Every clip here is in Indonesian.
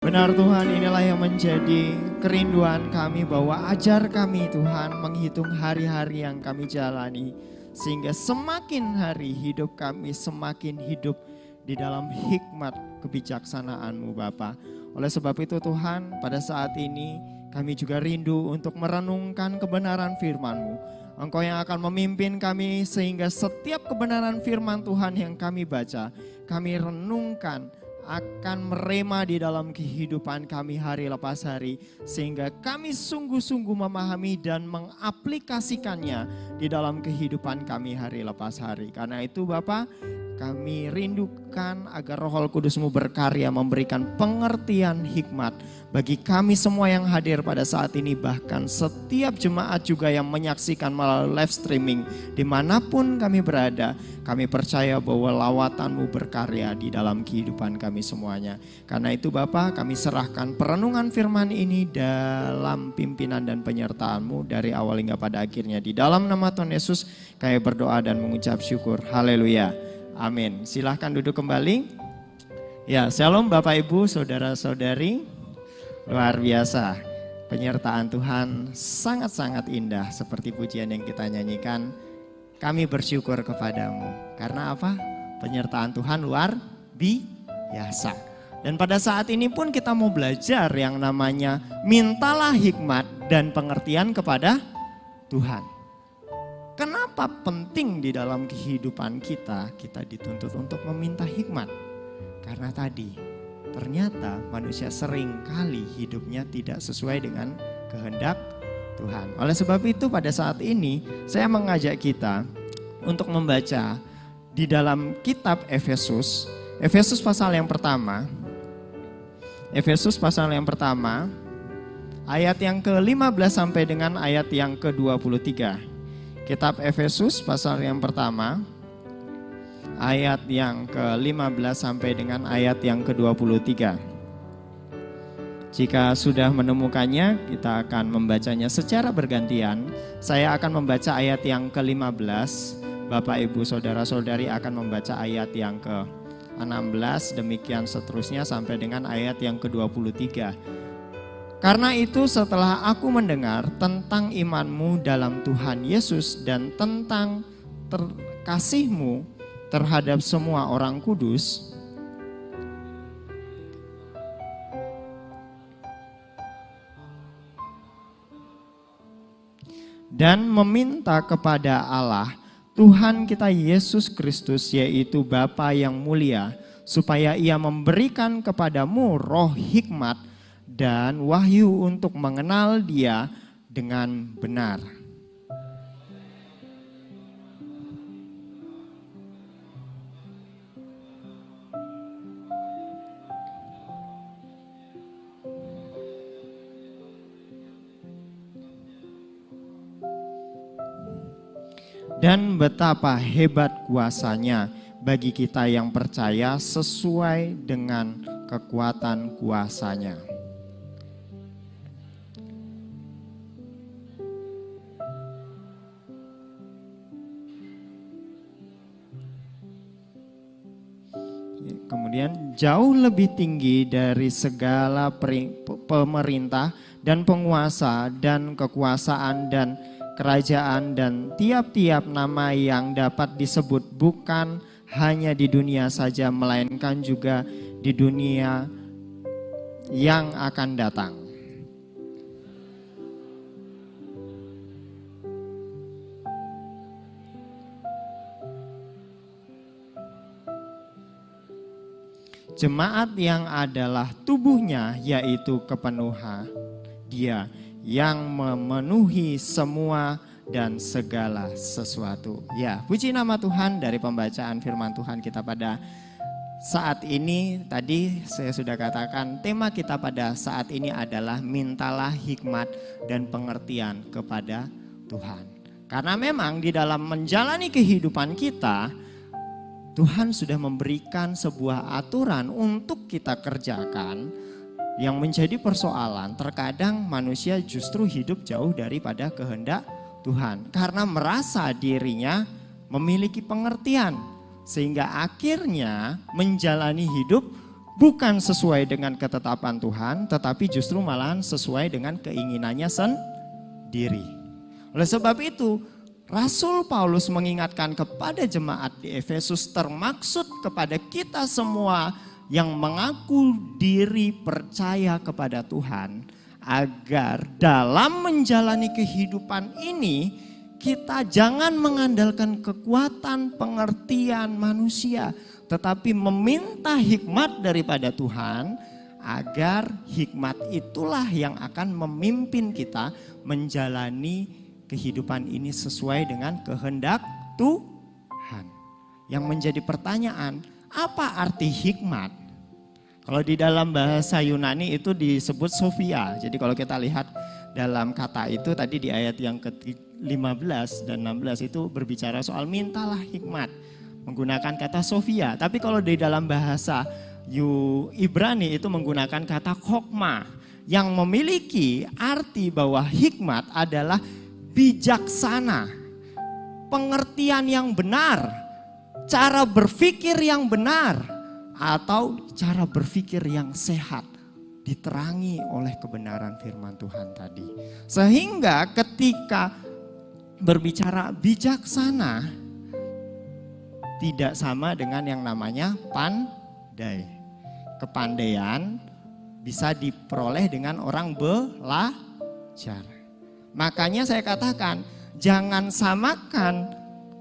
Benar Tuhan, inilah yang menjadi kerinduan kami bahwa ajar kami Tuhan menghitung hari-hari yang kami jalani. Sehingga semakin hari hidup kami semakin hidup di dalam hikmat kebijaksanaan-Mu Bapa. Oleh sebab itu Tuhan, pada saat ini kami juga rindu untuk merenungkan kebenaran firman-Mu. Engkau yang akan memimpin kami sehingga setiap kebenaran firman Tuhan yang kami baca, kami renungkan, akan merema di dalam kehidupan kami hari lepas hari. Sehingga kami sungguh-sungguh memahami dan mengaplikasikannya di dalam kehidupan kami hari lepas hari. Karena itu Bapa, kami rindukan agar Roh Kudus-Mu berkarya memberikan pengertian hikmat bagi kami semua yang hadir pada saat ini. Bahkan setiap jemaat juga yang menyaksikan melalui live streaming dimanapun kami berada. Kami percaya bahwa lawatan-Mu berkarya di dalam kehidupan kami semuanya. Karena itu Bapa, kami serahkan perenungan firman ini dalam pimpinan dan penyertaan-Mu dari awal hingga pada akhirnya. Di dalam nama Tuhan Yesus kami berdoa dan mengucap syukur. Haleluya. Amin. Silahkan duduk kembali. Ya, shalom Bapak Ibu, saudara-saudari. Luar biasa. Penyertaan Tuhan sangat-sangat indah seperti pujian yang kita nyanyikan. Kami bersyukur kepadamu. Karena apa? Penyertaan Tuhan luar biasa. Dan pada saat ini pun kita mau belajar yang namanya mintalah hikmat dan pengertian kepada Tuhan. Kenapa penting di dalam kehidupan kita dituntut untuk meminta hikmat? Karena tadi ternyata manusia sering kali hidupnya tidak sesuai dengan kehendak Tuhan. Oleh sebab itu pada saat ini saya mengajak kita untuk membaca di dalam kitab Efesus. Efesus pasal yang pertama. Efesus pasal yang pertama ayat yang ke-15 sampai dengan ayat yang ke-23. Kitab Efesus pasal yang pertama ayat yang ke-15 sampai dengan ayat yang ke-23. Jika sudah menemukannya, kita akan membacanya secara bergantian. Saya akan membaca ayat yang ke-15, Bapak Ibu Saudara-saudari akan membaca ayat yang ke-16, demikian seterusnya sampai dengan ayat yang ke-23. Karena itu setelah aku mendengar tentang imanmu dalam Tuhan Yesus dan tentang kasihmu terhadap semua orang kudus, dan meminta kepada Allah Tuhan kita Yesus Kristus, yaitu Bapa yang mulia, supaya Ia memberikan kepadamu roh hikmat dan wahyu untuk mengenal Dia dengan benar. Dan betapa hebat kuasa-Nya bagi kita yang percaya sesuai dengan kekuatan kuasa-Nya. Kemudian jauh lebih tinggi dari segala pemerintah dan penguasa dan kekuasaan dan kerajaan dan tiap-tiap nama yang dapat disebut, bukan hanya di dunia saja melainkan juga di dunia yang akan datang. Jemaat yang adalah tubuhnya, yaitu kepenuhan Dia yang memenuhi semua dan segala sesuatu. Ya, puji nama Tuhan. Dari pembacaan firman Tuhan kita pada saat ini, tadi saya sudah katakan tema kita pada saat ini adalah mintalah hikmat dan pengertian kepada Tuhan. Karena memang di dalam menjalani kehidupan kita, Tuhan sudah memberikan sebuah aturan untuk kita kerjakan. Yang menjadi persoalan, terkadang manusia justru hidup jauh daripada kehendak Tuhan. Karena merasa dirinya memiliki pengertian. Sehingga akhirnya menjalani hidup bukan sesuai dengan ketetapan Tuhan, tetapi justru malahan sesuai dengan keinginannya sendiri. Oleh sebab itu, Rasul Paulus mengingatkan kepada jemaat di Efesus, termaksud kepada kita semua yang mengaku diri percaya kepada Tuhan, agar dalam menjalani kehidupan ini kita jangan mengandalkan kekuatan pengertian manusia, tetapi meminta hikmat daripada Tuhan, agar hikmat itulah yang akan memimpin kita menjalani kehidupan ini sesuai dengan kehendak Tuhan. Yang menjadi pertanyaan, apa arti hikmat? Kalau di dalam bahasa Yunani itu disebut Sophia. Jadi kalau kita lihat dalam kata itu tadi di ayat yang ke-15 dan 16 itu berbicara soal mintalah hikmat. Menggunakan kata Sophia. Tapi kalau di dalam bahasa Ibrani itu menggunakan kata chokmah. Yang memiliki arti bahwa hikmat adalah bijaksana, pengertian yang benar, cara berpikir yang benar, atau cara berpikir yang sehat, diterangi oleh kebenaran firman Tuhan tadi. Sehingga ketika berbicara bijaksana, tidak sama dengan yang namanya pandai. Kepandaian bisa diperoleh dengan orang belajar. Makanya saya katakan, jangan samakan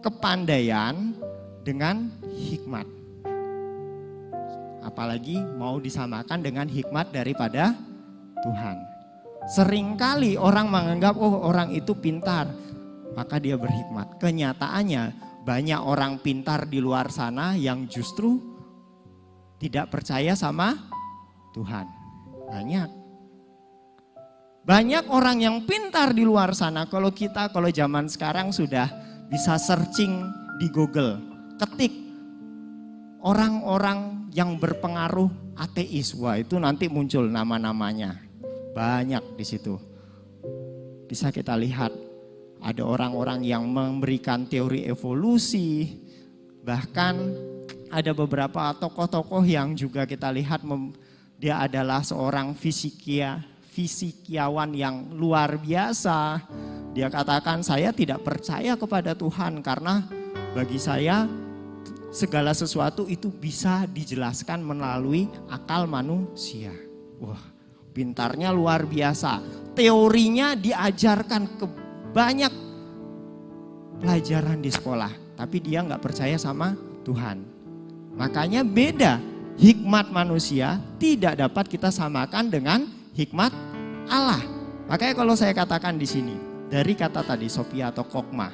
kepandaian dengan hikmat. Apalagi mau disamakan dengan hikmat daripada Tuhan. Seringkali orang menganggap, oh orang itu pintar, maka dia berhikmat. Kenyataannya banyak orang pintar di luar sana yang justru tidak percaya sama Tuhan. Banyak orang yang pintar di luar sana. Kalau zaman sekarang sudah bisa searching di Google, ketik orang-orang yang berpengaruh ateis, wah itu nanti muncul nama-namanya. Banyak di situ. Bisa kita lihat ada orang-orang yang memberikan teori evolusi, bahkan ada beberapa tokoh-tokoh yang juga kita lihat dia adalah seorang fisikiawan yang luar biasa. Dia katakan, saya tidak percaya kepada Tuhan karena bagi saya segala sesuatu itu bisa dijelaskan melalui akal manusia. Wah, pintarnya luar biasa. Teorinya diajarkan ke banyak pelajaran di sekolah, tapi dia nggak percaya sama Tuhan. Makanya beda, hikmat manusia tidak dapat kita samakan dengan hikmat Allah. Makanya kalau saya katakan di sini, dari kata tadi Sophia atau chokmah,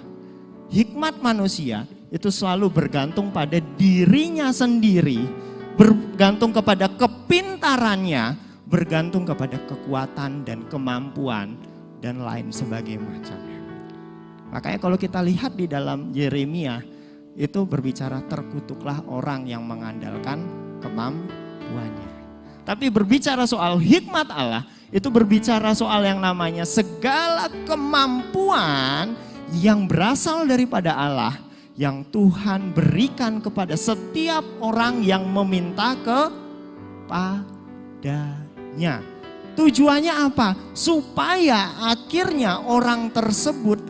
hikmat manusia itu selalu bergantung pada dirinya sendiri, bergantung kepada kepintarannya, bergantung kepada kekuatan dan kemampuan dan lain sebagainya macamnya. Makanya kalau kita lihat di dalam Yeremia itu berbicara, terkutuklah orang yang mengandalkan kemampuannya. Tapi berbicara soal hikmat Allah, itu berbicara soal yang namanya segala kemampuan yang berasal daripada Allah, yang Tuhan berikan kepada setiap orang yang meminta kepadanya. Tujuannya apa? Supaya akhirnya orang tersebut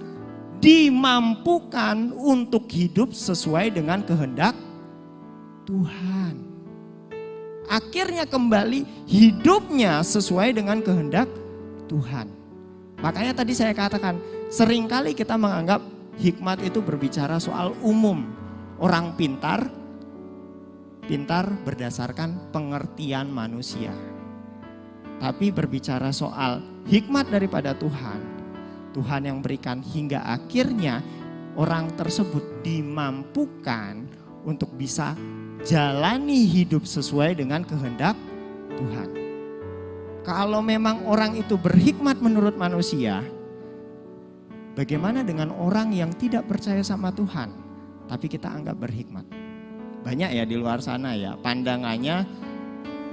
dimampukan untuk hidup sesuai dengan kehendak Tuhan. Akhirnya kembali hidupnya sesuai dengan kehendak Tuhan. Makanya tadi saya katakan, seringkali kita menganggap hikmat itu berbicara soal umum. Orang pintar berdasarkan pengertian manusia. Tapi berbicara soal hikmat daripada Tuhan, Tuhan yang berikan hingga akhirnya orang tersebut dimampukan untuk bisa jalani hidup sesuai dengan kehendak Tuhan. Kalau memang orang itu berhikmat menurut manusia, bagaimana dengan orang yang tidak percaya sama Tuhan, tapi kita anggap berhikmat? Banyak ya di luar sana ya, pandangannya,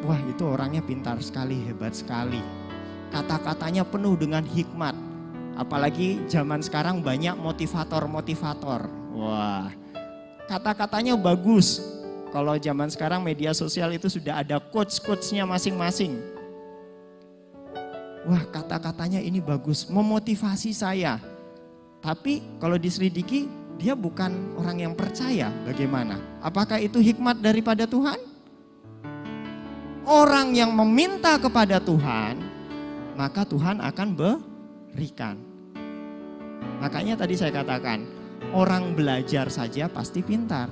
wah itu orangnya pintar sekali, hebat sekali. Kata-katanya penuh dengan hikmat. Apalagi zaman sekarang banyak motivator-motivator. Wah, kata-katanya bagus. Kalau zaman sekarang media sosial itu sudah ada quotes-quotesnya masing-masing. Wah, kata-katanya ini bagus, memotivasi saya. Tapi kalau diselidiki, dia bukan orang yang percaya. Bagaimana? Apakah itu hikmat daripada Tuhan? Orang yang meminta kepada Tuhan, maka Tuhan akan berikan. Makanya tadi saya katakan, orang belajar saja pasti pintar.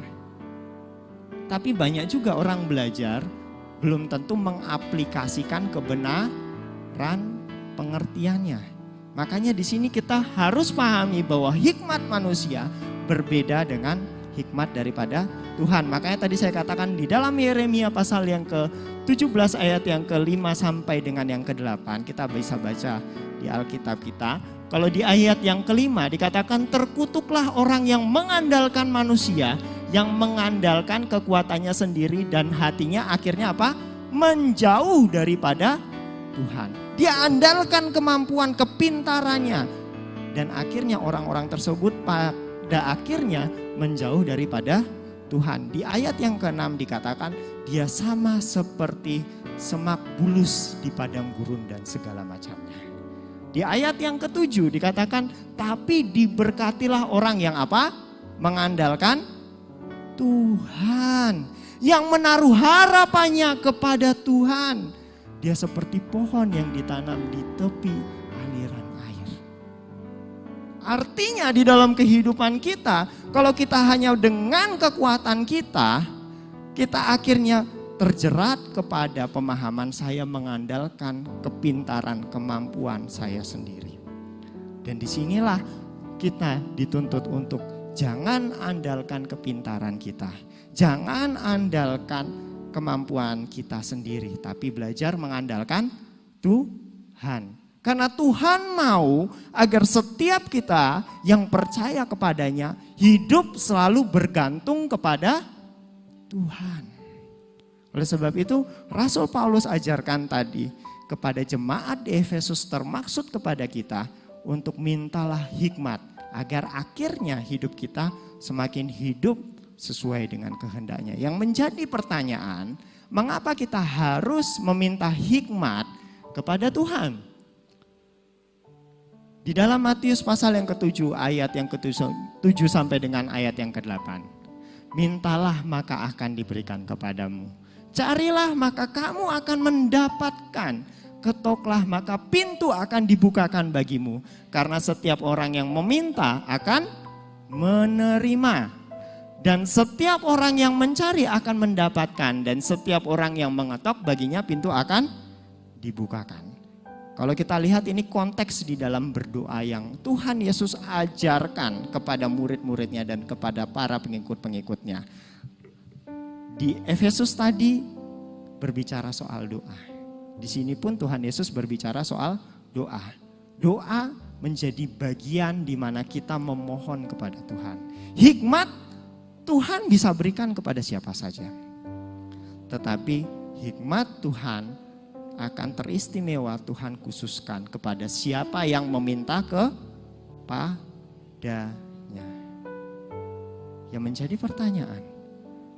Tapi banyak juga orang belajar belum tentu mengaplikasikan kebenaran pengertiannya. Makanya di sini kita harus pahami bahwa hikmat manusia berbeda dengan hikmat daripada Tuhan. Makanya tadi saya katakan di dalam Yeremia pasal yang ke-17 ayat yang ke-5 sampai dengan yang ke-8 kita bisa baca di Alkitab kita. Kalau di ayat yang ke-5 dikatakan terkutuklah orang yang mengandalkan manusia, yang mengandalkan kekuatannya sendiri dan hatinya akhirnya apa? Menjauh daripada Tuhan. Dia andalkan kemampuan, kepintarannya. Dan akhirnya orang-orang tersebut pada akhirnya menjauh daripada Tuhan. Di ayat yang ke-6 dikatakan dia sama seperti semak bulus di padang gurun dan segala macamnya. Di ayat yang ke-7 dikatakan tapi diberkatilah orang yang apa? Mengandalkan Tuhan. Yang menaruh harapannya kepada Tuhan. Dia seperti pohon yang ditanam di tepi aliran air. Artinya di dalam kehidupan kita, kalau kita hanya dengan kekuatan kita akhirnya terjerat kepada pemahaman saya mengandalkan kepintaran, kemampuan saya sendiri. Dan disinilah kita dituntut untuk jangan andalkan kepintaran kita. Jangan andalkan kemampuan kita sendiri, tapi belajar mengandalkan Tuhan. Karena Tuhan mau agar setiap kita yang percaya kepadanya hidup selalu bergantung kepada Tuhan. Oleh sebab itu Rasul Paulus ajarkan tadi kepada jemaat di Efesus termaksud kepada kita untuk mintalah hikmat agar akhirnya hidup kita semakin hidup sesuai dengan kehendaknya. Yang menjadi pertanyaan, mengapa kita harus meminta hikmat kepada Tuhan? Di dalam Matius pasal yang ke-7 ayat yang ke-7 sampai dengan ayat yang ke-8. Mintalah maka akan diberikan kepadamu. Carilah maka kamu akan mendapatkan. Ketoklah maka pintu akan dibukakan bagimu. Karena setiap orang yang meminta akan menerima. Dan setiap orang yang mencari akan mendapatkan. Dan setiap orang yang mengetok baginya pintu akan dibukakan. Kalau kita lihat ini konteks di dalam berdoa yang Tuhan Yesus ajarkan kepada murid-muridnya dan kepada para pengikut-pengikutnya. Di Efesus tadi berbicara soal doa. Di sini pun Tuhan Yesus berbicara soal doa. Doa menjadi bagian di mana kita memohon kepada Tuhan. Hikmat Tuhan bisa berikan kepada siapa saja. Tetapi hikmat Tuhan akan teristimewa Tuhan khususkan kepada siapa yang meminta kepadanya. Yang menjadi pertanyaan,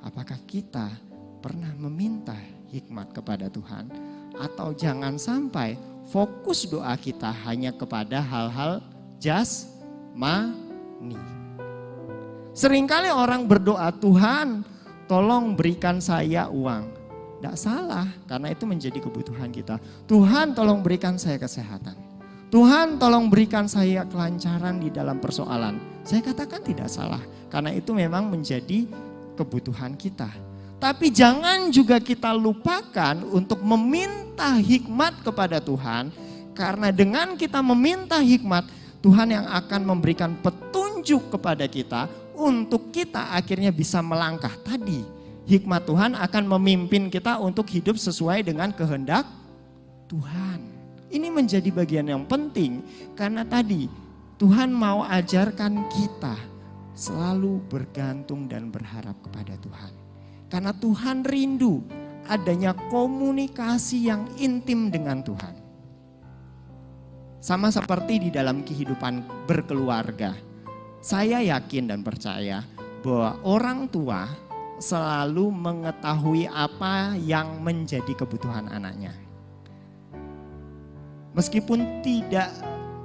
apakah kita pernah meminta hikmat kepada Tuhan? Atau jangan sampai fokus doa kita hanya kepada hal-hal jasmani. Seringkali orang berdoa, Tuhan tolong berikan saya uang. Tidak salah, karena itu menjadi kebutuhan kita. Tuhan tolong berikan saya kesehatan. Tuhan tolong berikan saya kelancaran di dalam persoalan. Saya katakan tidak salah, karena itu memang menjadi kebutuhan kita. Tapi jangan juga kita lupakan untuk meminta hikmat kepada Tuhan. Karena dengan kita meminta hikmat, Tuhan yang akan memberikan petunjuk kepada kita untuk kita akhirnya bisa melangkah tadi. Hikmat Tuhan akan memimpin kita untuk hidup sesuai dengan kehendak Tuhan. Ini menjadi bagian yang penting karena tadi Tuhan mau ajarkan kita selalu bergantung dan berharap kepada Tuhan. Karena Tuhan rindu adanya komunikasi yang intim dengan Tuhan. Sama seperti di dalam kehidupan berkeluarga. Saya yakin dan percaya bahwa orang tua selalu mengetahui apa yang menjadi kebutuhan anaknya. Meskipun tidak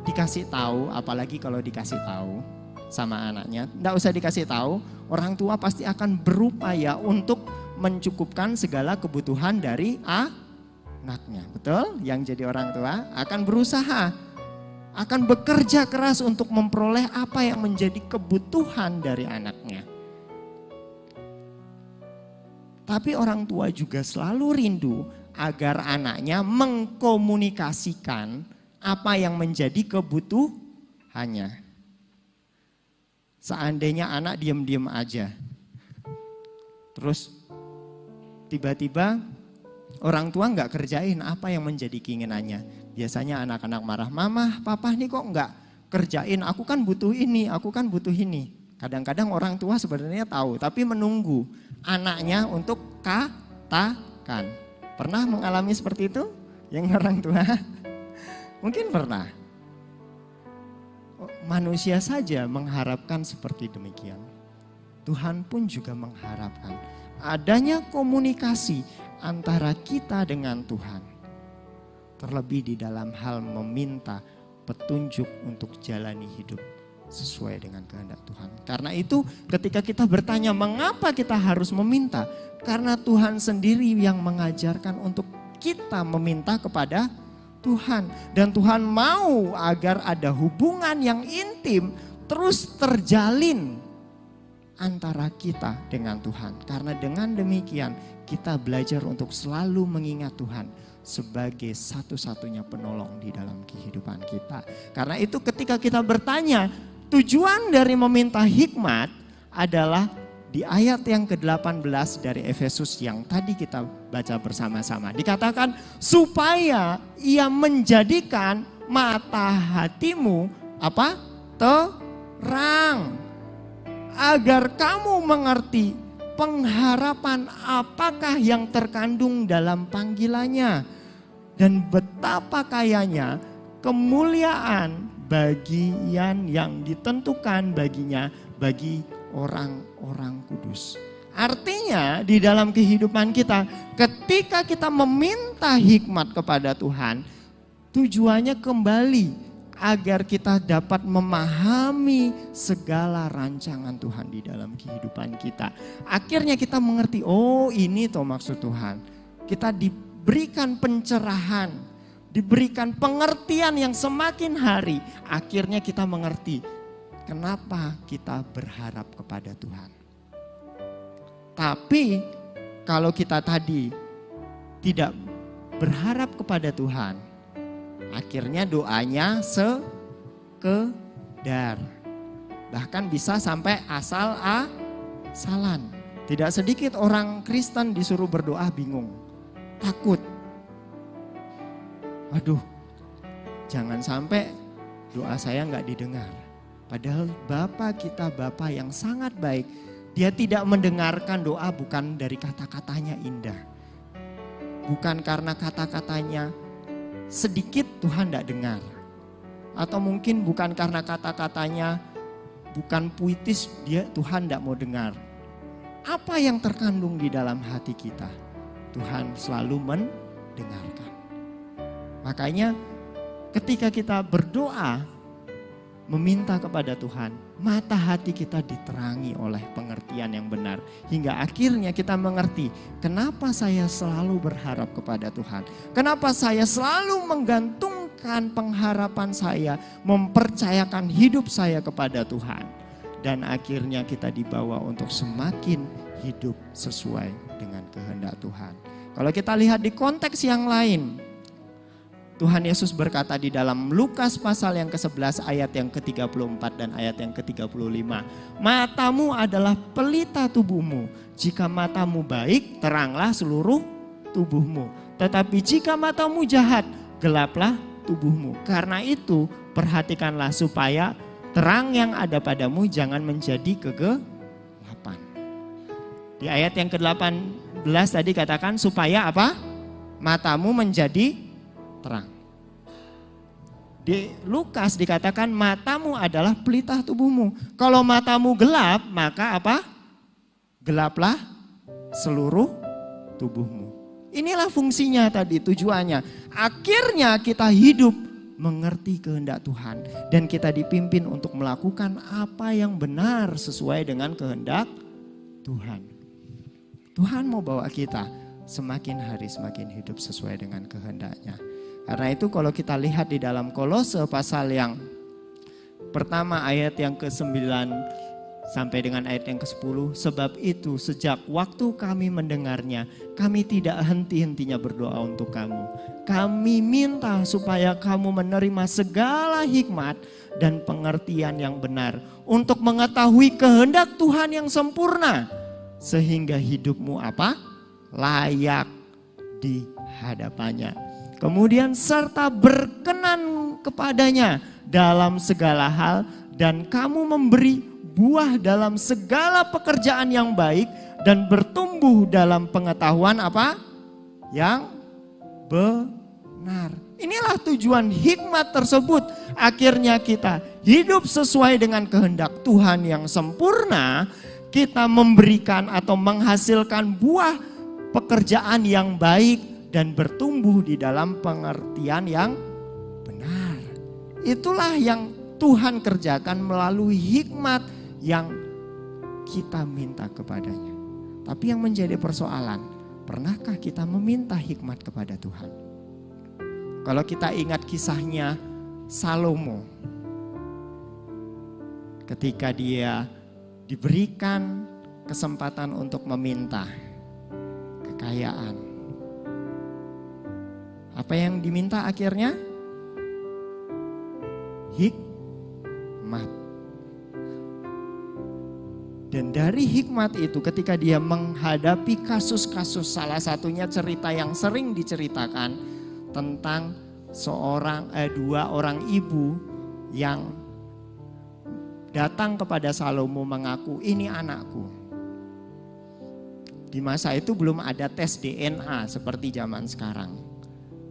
dikasih tahu, apalagi kalau dikasih tahu sama anaknya, tidak usah dikasih tahu, orang tua pasti akan berupaya untuk mencukupkan segala kebutuhan dari anaknya. Betul? Yang jadi orang tua akan berusaha, akan bekerja keras untuk memperoleh apa yang menjadi kebutuhan dari anaknya. Tapi orang tua juga selalu rindu agar anaknya mengkomunikasikan apa yang menjadi kebutuhannya. Seandainya anak diam-diam aja, terus tiba-tiba orang tua nggak kerjain apa yang menjadi keinginannya. Biasanya anak-anak marah, mama, papa nih kok nggak kerjain, aku kan butuh ini, aku kan butuh ini. Kadang-kadang orang tua sebenarnya tahu, tapi menunggu anaknya untuk katakan. Pernah mengalami seperti itu? Yang orang tua? Mungkin pernah. Manusia saja mengharapkan seperti demikian. Tuhan pun juga mengharapkan adanya komunikasi antara kita dengan Tuhan. Terlebih di dalam hal meminta petunjuk untuk jalani hidup sesuai dengan kehendak Tuhan. Karena itu ketika kita bertanya mengapa kita harus meminta? Karena Tuhan sendiri yang mengajarkan untuk kita meminta kepada Tuhan. Dan Tuhan mau agar ada hubungan yang intim terus terjalin antara kita dengan Tuhan. Karena dengan demikian kita belajar untuk selalu mengingat Tuhan sebagai satu-satunya penolong di dalam kehidupan kita. Karena itu ketika kita bertanya, tujuan dari meminta hikmat adalah di ayat yang ke-18 dari Efesus yang tadi kita baca bersama-sama. Dikatakan supaya ia menjadikan mata hatimu terang. Agar kamu mengerti pengharapan apakah yang terkandung dalam panggilannya. Dan betapa kayanya kemuliaan bagian yang ditentukan baginya bagi orang-orang kudus. Artinya di dalam kehidupan kita ketika kita meminta hikmat kepada Tuhan, tujuannya kembali agar kita dapat memahami segala rancangan Tuhan di dalam kehidupan kita. Akhirnya kita mengerti, oh ini toh maksud Tuhan. Kita diberikan pencerahan, diberikan pengertian yang semakin hari. Akhirnya kita mengerti kenapa kita berharap kepada Tuhan. Tapi kalau kita tadi tidak berharap kepada Tuhan, akhirnya doanya sekedar. Bahkan bisa sampai asal-asalan. Tidak sedikit orang Kristen disuruh berdoa bingung, takut. Waduh, jangan sampai doa saya nggak didengar. Padahal Bapa kita Bapa yang sangat baik. Dia tidak mendengarkan doa bukan dari kata-katanya indah. Bukan karena kata-katanya sedikit Tuhan tidak dengar. Atau mungkin bukan karena kata-katanya bukan puitis, Tuhan tidak mau dengar. Apa yang terkandung di dalam hati kita, Tuhan selalu mendengarkan. Makanya ketika kita berdoa, meminta kepada Tuhan, mata hati kita diterangi oleh pengertian yang benar. Hingga akhirnya kita mengerti kenapa saya selalu berharap kepada Tuhan. Kenapa saya selalu menggantungkan pengharapan saya, mempercayakan hidup saya kepada Tuhan. Dan akhirnya kita dibawa untuk semakin hidup sesuai dengan kehendak Tuhan. Kalau kita lihat di konteks yang lain, Tuhan Yesus berkata di dalam Lukas pasal yang ke-11 ayat yang ke-34 dan ayat yang ke-35. Matamu adalah pelita tubuhmu. Jika matamu baik, teranglah seluruh tubuhmu. Tetapi jika matamu jahat, gelaplah tubuhmu. Karena itu perhatikanlah supaya terang yang ada padamu jangan menjadi kegelapan. Di ayat yang ke-18 tadi katakan supaya apa? Matamu menjadi terang. Di Lukas dikatakan matamu adalah pelita tubuhmu. Kalau matamu gelap, maka apa? Gelaplah seluruh tubuhmu. Inilah fungsinya tadi, tujuannya. Akhirnya kita hidup mengerti kehendak Tuhan. Dan kita dipimpin untuk melakukan apa yang benar sesuai dengan kehendak Tuhan. Tuhan mau bawa kita semakin hari semakin hidup sesuai dengan kehendaknya. Karena itu kalau kita lihat di dalam Kolose pasal yang pertama ayat yang ke-9 sampai dengan ayat yang ke-10. Sebab itu sejak waktu kami mendengarnya, kami tidak henti-hentinya berdoa untuk kamu. Kami minta supaya kamu menerima segala hikmat dan pengertian yang benar. Untuk mengetahui kehendak Tuhan yang sempurna. Sehingga hidupmu apa? Layak di hadapannya. Kemudian serta berkenan kepadanya dalam segala hal. Dan kamu memberi buah dalam segala pekerjaan yang baik dan bertumbuh dalam pengetahuan apa? Yang benar. Inilah tujuan hikmat tersebut. Akhirnya kita hidup sesuai dengan kehendak Tuhan yang sempurna. Kita memberikan atau menghasilkan buah pekerjaan yang baik dan bertumbuh di dalam pengertian yang benar. Itulah yang Tuhan kerjakan melalui hikmat yang kita minta kepadanya. Tapi yang menjadi persoalan, pernahkah kita meminta hikmat kepada Tuhan? Kalau kita ingat kisahnya Salomo, ketika dia diberikan kesempatan untuk meminta kekayaan, apa yang diminta akhirnya? Hikmat. Dan dari hikmat itu ketika dia menghadapi kasus-kasus, salah satunya cerita yang sering diceritakan tentang dua orang ibu yang datang kepada Salomo mengaku ini anakku. Di masa itu belum ada tes DNA seperti zaman sekarang.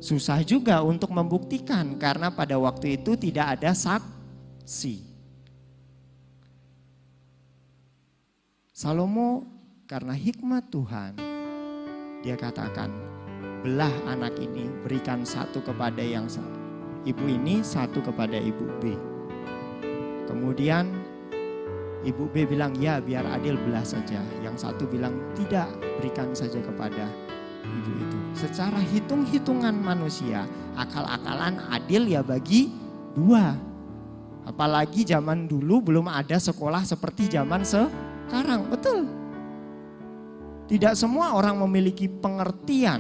Susah juga untuk membuktikan karena pada waktu itu tidak ada saksi. Salomo karena hikmat Tuhan, dia katakan, belah anak ini, berikan satu kepada yang ibu ini, satu kepada ibu B. Kemudian ibu B bilang, ya biar adil belah saja. Yang satu bilang, tidak, berikan saja kepada ibu itu. Secara hitung-hitungan manusia, akal-akalan adil ya bagi dua. Apalagi zaman dulu belum ada sekolah seperti zaman sekarang, betul. Tidak semua orang memiliki pengertian,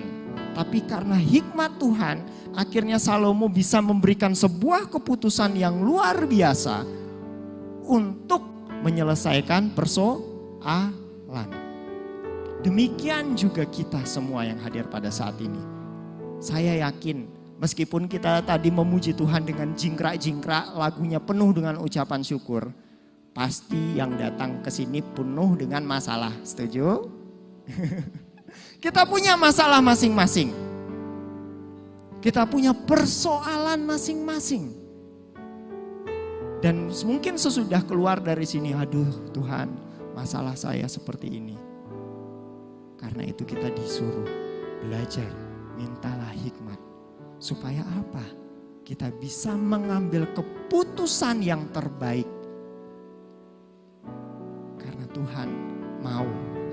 tapi karena hikmat Tuhan, akhirnya Salomo bisa memberikan sebuah keputusan yang luar biasa untuk menyelesaikan persoalan. Demikian juga kita semua yang hadir pada saat ini. Saya yakin meskipun kita tadi memuji Tuhan dengan jingkrak-jingkrak, lagunya penuh dengan ucapan syukur, pasti yang datang ke sini penuh dengan masalah. Setuju? Kita punya masalah masing-masing. Kita punya persoalan masing-masing. Dan mungkin sesudah keluar dari sini, aduh Tuhan, masalah saya seperti ini. Karena itu kita disuruh belajar, mintalah hikmat. Supaya apa? Kita bisa mengambil keputusan yang terbaik. Karena Tuhan mau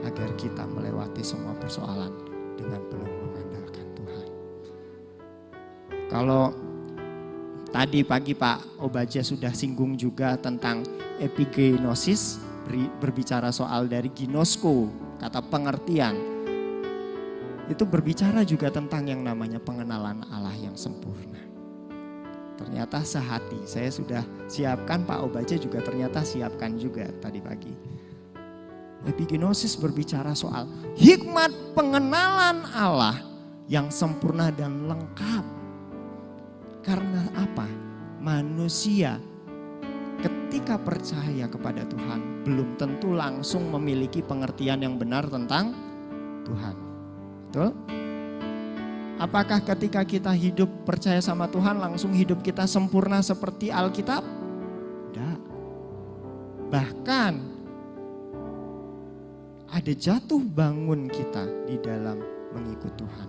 agar kita melewati semua persoalan dengan penuh mengandalkan Tuhan. Kalau tadi pagi Pak Obaja sudah singgung juga tentang epigenosis, berbicara soal dari ginosko, kata pengertian. Itu berbicara juga tentang yang namanya pengenalan Allah yang sempurna. Ternyata sehati, saya sudah siapkan, Pak Obaja juga ternyata siapkan juga tadi pagi. Epigenosis berbicara soal hikmat pengenalan Allah yang sempurna dan lengkap. Karena apa? Manusia ketika percaya kepada Tuhan belum tentu langsung memiliki pengertian yang benar tentang Tuhan. Betul? Apakah ketika kita hidup percaya sama Tuhan langsung hidup kita sempurna seperti Alkitab? Tidak. Bahkan ada jatuh bangun kita di dalam mengikut Tuhan.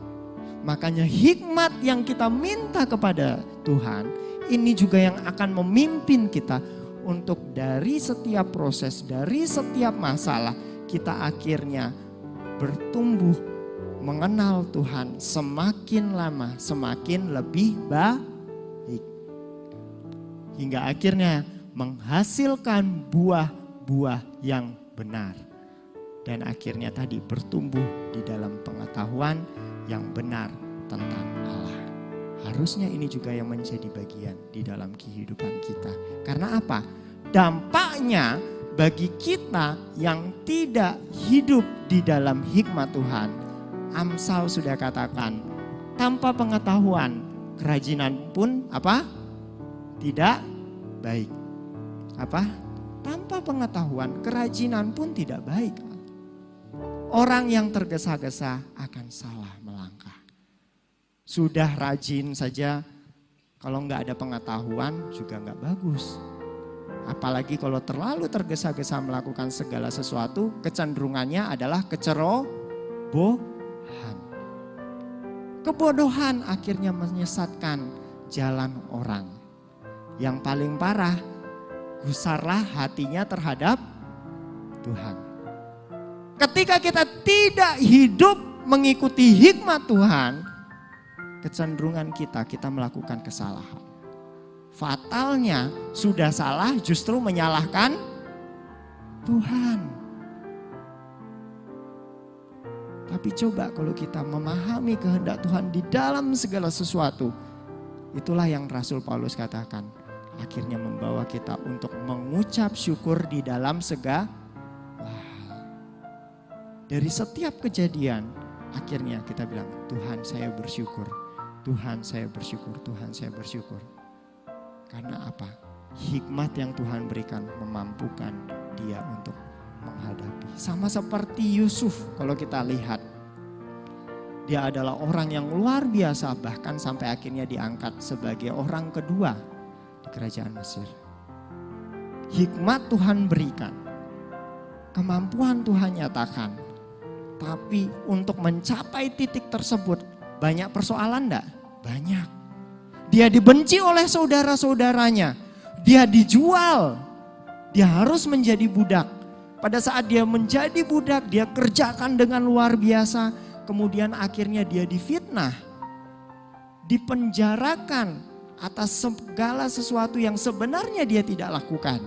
Makanya hikmat yang kita minta kepada Tuhan, ini juga yang akan memimpin kita untuk dari setiap proses, dari setiap masalah, kita akhirnya bertumbuh mengenal Tuhan semakin lama, semakin lebih baik. Hingga akhirnya menghasilkan buah-buah yang benar. Dan akhirnya tadi bertumbuh di dalam pengetahuan yang benar tentang Allah. Harusnya ini juga yang menjadi bagian di dalam kehidupan kita. Karena apa? Dampaknya bagi kita yang tidak hidup di dalam hikmat Tuhan. Amsal sudah katakan, tanpa pengetahuan kerajinan pun apa? Tidak baik. Apa? Tanpa pengetahuan kerajinan pun tidak baik. Orang yang tergesa-gesa akan salah melangkah. Sudah rajin saja, kalau nggak ada pengetahuan juga nggak bagus. Apalagi kalau terlalu tergesa-gesa melakukan segala sesuatu, kecenderungannya adalah kecerobohan. Kebodohan akhirnya menyesatkan jalan orang. Yang paling parah, gusarlah hatinya terhadap Tuhan. Ketika kita tidak hidup mengikuti hikmat Tuhan, kecenderungan kita melakukan kesalahan. Fatalnya sudah salah justru menyalahkan Tuhan. Tapi coba kalau kita memahami kehendak Tuhan di dalam segala sesuatu, itulah yang Rasul Paulus katakan. Akhirnya membawa kita untuk mengucap syukur di dalam segala hal. Dari setiap kejadian, akhirnya kita bilang, Tuhan saya bersyukur, Tuhan saya bersyukur, Tuhan saya bersyukur. Karena apa? Hikmat yang Tuhan berikan memampukan dia untuk menghadapi. Sama seperti Yusuf kalau kita lihat. Dia adalah orang yang luar biasa, bahkan sampai akhirnya diangkat sebagai orang kedua di kerajaan Mesir. Hikmat Tuhan berikan, kemampuan Tuhan nyatakan. Tapi untuk mencapai titik tersebut banyak persoalan enggak? Banyak. Dia dibenci oleh saudara-saudaranya. Dia dijual. Dia harus menjadi budak. Pada saat dia menjadi budak, dia kerjakan dengan luar biasa. Kemudian akhirnya dia difitnah. Dipenjarakan atas segala sesuatu yang sebenarnya dia tidak lakukan.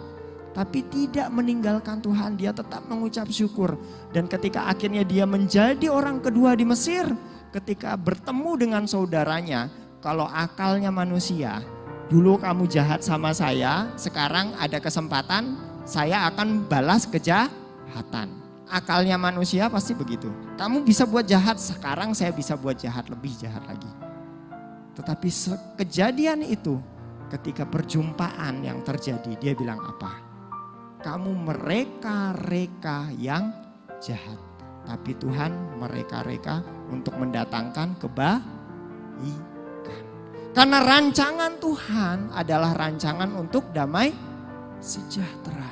Tapi tidak meninggalkan Tuhan, dia tetap mengucap syukur. Dan ketika akhirnya dia menjadi orang kedua di Mesir, ketika bertemu dengan saudaranya, kalau akalnya manusia, dulu kamu jahat sama saya, sekarang ada kesempatan, saya akan balas kejahatan. Akalnya manusia pasti begitu. Kamu bisa buat jahat, sekarang saya bisa buat jahat, lebih jahat lagi. Tetapi kejadian itu, ketika perjumpaan yang terjadi, dia bilang apa? Kamu mereka-reka yang jahat. Tapi Tuhan mereka-reka untuk mendatangkan kebaikan. Karena rancangan Tuhan adalah rancangan untuk damai sejahtera.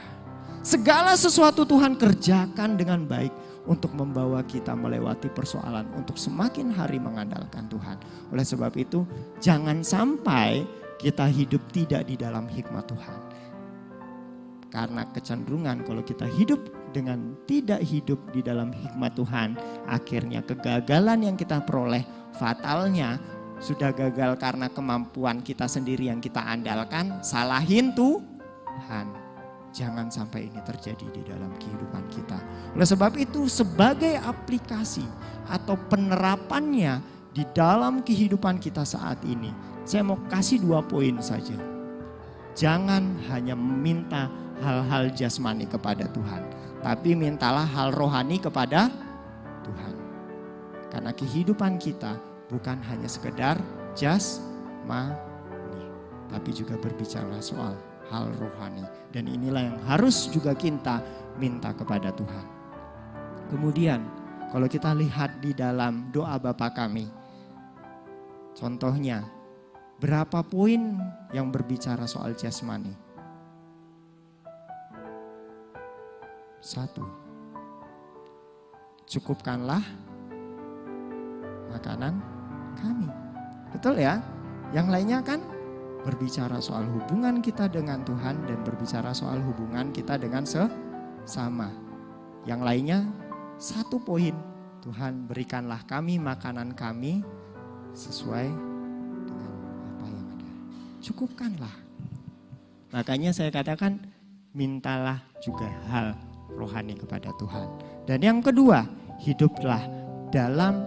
Segala sesuatu Tuhan kerjakan dengan baik untuk membawa kita melewati persoalan, untuk semakin hari mengandalkan Tuhan. Oleh sebab itu, jangan sampai kita hidup tidak di dalam hikmat Tuhan. Karena kecenderungan kalau kita hidup dengan tidak hidup di dalam hikmat Tuhan, akhirnya kegagalan yang kita peroleh, fatalnya sudah gagal karena kemampuan kita sendiri yang kita andalkan, salahin Tuhan. Jangan sampai ini terjadi di dalam kehidupan kita. Oleh sebab itu, sebagai aplikasi atau penerapannya di dalam kehidupan kita saat ini, saya mau kasih 2 poin saja. Jangan hanya meminta hal-hal jasmani kepada Tuhan, tapi mintalah hal rohani kepada Tuhan. Karena kehidupan kita bukan hanya sekedar jasmani, tapi juga berbicara soal hal rohani. Dan inilah yang harus juga kita minta kepada Tuhan. Kemudian kalau kita lihat di dalam doa Bapa kami, contohnya berapa poin yang berbicara soal jasmani? 1. cukupkanlah makanan kami. Betul ya? Yang lainnya kan berbicara soal hubungan kita dengan Tuhan dan berbicara soal hubungan kita dengan sesama. Yang lainnya satu poin, Tuhan berikanlah kami makanan kami sesuai dengan apa yang ada. Cukupkanlah. Makanya saya katakan mintalah juga hal rohani kepada Tuhan. Dan yang kedua, hiduplah dalam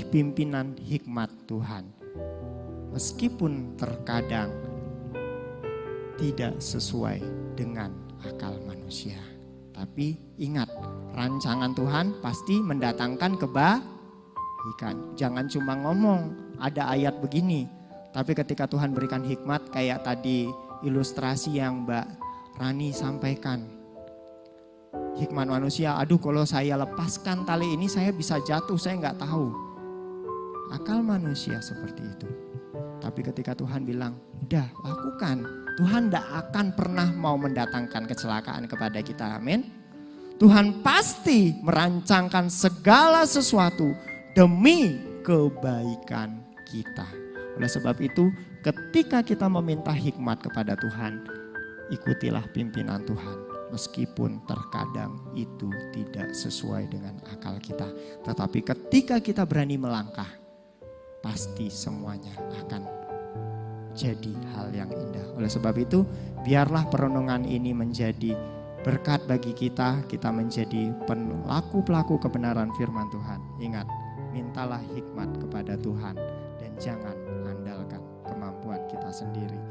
pimpinan hikmat Tuhan. Meskipun terkadang tidak sesuai dengan akal manusia. Tapi ingat, rancangan Tuhan pasti mendatangkan kebaikan. Jangan cuma ngomong ada ayat begini, tapi ketika Tuhan berikan hikmat kayak tadi ilustrasi yang Mbak Rani sampaikan. Hikmat manusia, aduh kalau saya lepaskan tali ini saya bisa jatuh, saya nggak tahu. Akal manusia seperti itu. Tapi ketika Tuhan bilang, udah lakukan. Tuhan tidak akan pernah mau mendatangkan kecelakaan kepada kita, amin. Tuhan pasti merancangkan segala sesuatu demi kebaikan kita. Oleh sebab itu, ketika kita meminta hikmat kepada Tuhan, ikutilah pimpinan Tuhan. Meskipun terkadang itu tidak sesuai dengan akal kita. Tetapi ketika kita berani melangkah, pasti semuanya akan jadi hal yang indah. Oleh sebab itu, biarlah perenungan ini menjadi berkat bagi kita. Kita menjadi pelaku-pelaku kebenaran firman Tuhan. Ingat, mintalah hikmat kepada Tuhan dan jangan andalkan kemampuan kita sendiri.